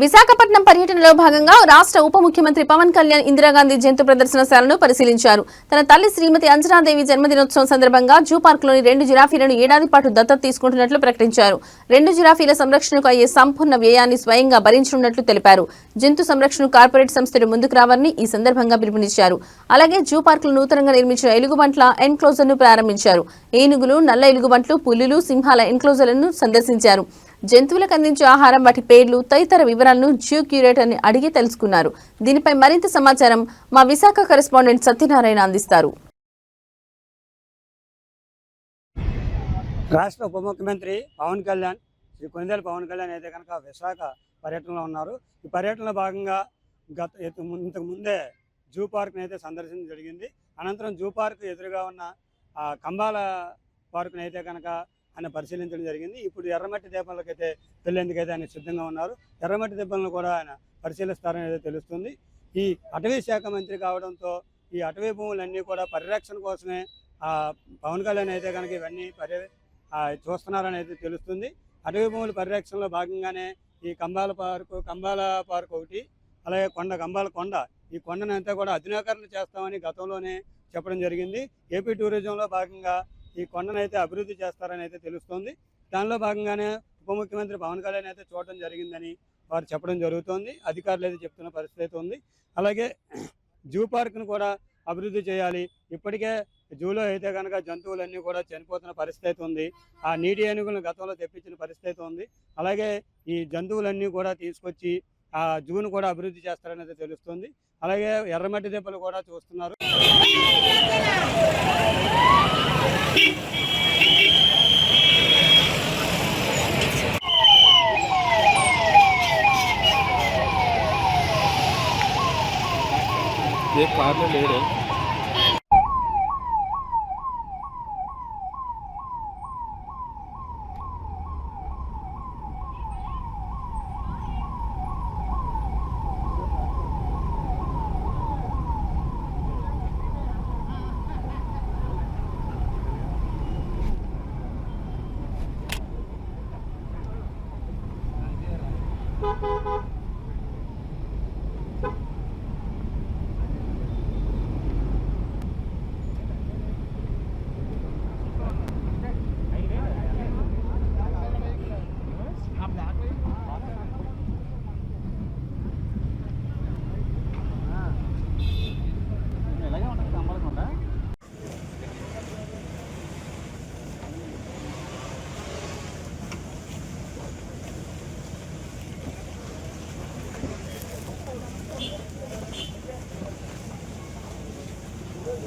విశాఖపట్నం పర్యటనలో భాగంగా రాష్ట్ర ఉప ముఖ్యమంత్రి పవన్ కళ్యాణ్ ఇందిరాగాంధీ జంతు ప్రదర్శనశాలను పరిశీలించారు. తన తల్లి శ్రీమతి అంజనాదేవి జన్మదినోత్సవం సందర్భంగా జూ పార్కులోని 2 జిరాఫీలను ఏడాది పాటు దత్తత తీసుకుంటున్నట్లు ప్రకటించారు. 2 జిరాఫీల సంరక్షణకు అయ్యే సంపూర్ణ వ్యయాన్ని స్వయంగా భరించనున్నట్లు తెలిపారు. జంతు సంరక్షణ కార్పొరేట్ సంస్థలు ముందుకు రావాలని ఈ సందర్భంగా పిలుపునిచ్చారు. అలాగే జూ పార్కులో నూతనంగా నిర్మించిన ఎలుగుబంట్ల ఎన్క్లోజర్ను ప్రారంభించారు. ఏనుగులు, నల్ల ఎలుగుబంట్లు, పులులు, సింహాల ఎన్క్లోజర్లను సందర్శించారు. జంతువులకు అందించే ఆహారం, వాటి పేర్లు తదితర వివరాలను జూ క్యూరేటర్ని అడిగి తెలుసుకున్నారు. దీనిపై మరింత సమాచారం మా విశాఖ కరెస్పాండెంట్ సత్యనారాయణ అందిస్తారు. రాష్ట్ర ఉప ముఖ్యమంత్రి పవన్ కళ్యాణ్, శ్రీ కొనిదెల పవన్ కళ్యాణ్ అయితే కనుక విశాఖ పర్యటనలో ఉన్నారు. ఈ పర్యటనలో భాగంగా ఇంతకు ముందే జూ పార్క్ని అయితే సందర్శించడం జరిగింది. అనంతరం జూ పార్క్ ఎదురుగా ఉన్న కంబాల పార్కుని అయితే కనుక ఆయన పరిశీలించడం జరిగింది. ఇప్పుడు ఎర్రమట్టి దీపాలకు అయితే వెళ్ళేందుకైతే ఆయన సిద్ధంగా ఉన్నారు. ఎర్రమట్టి దీపాలను కూడా ఆయన పరిశీలిస్తారని అయితే తెలుస్తుంది. ఈ అటవీ శాఖ మంత్రి కావడంతో ఈ అటవీ భూములన్నీ కూడా పరిరక్షణ కోసమే పవన్ కళ్యాణ్ అయితే కనుక ఇవన్నీ చూస్తున్నారని అయితే తెలుస్తుంది. అటవీ భూముల పరిరక్షణలో భాగంగానే ఈ కంబాల పార్క్ ఒకటి, అలాగే కంబాల కొండ, ఈ కొండను అంతా కూడా ఆధునీకరణ చేస్తామని గతంలోనే చెప్పడం జరిగింది. ఏపీ టూరిజంలో భాగంగా ఈ కొండను అయితే అభివృద్ధి చేస్తారని అయితే తెలుస్తోంది. దానిలో భాగంగానే ఉప ముఖ్యమంత్రి పవన్ కళ్యాణ్ అయితే చూడడం జరిగిందని వారు చెప్పడం జరుగుతోంది. అధికారులు అయితే చెప్తున్న పరిస్థితి ఉంది. అలాగే జూ పార్క్ను కూడా అభివృద్ధి చేయాలి. ఇప్పటికే జూలో అయితే కనుక జంతువులన్నీ కూడా చనిపోతున్న పరిస్థితి ఉంది. ఆ నీటి ఏనుగులను గతంలో తెప్పించిన పరిస్థితి ఉంది. అలాగే ఈ జంతువులన్నీ కూడా తీసుకొచ్చి ఆ జూను కూడా అభివృద్ధి చేస్తారని అయితే తెలుస్తుంది. అలాగే ఎర్రమట్టి దెబ్బలు కూడా చూస్తున్నారు. ये कार में ले रहे हैं।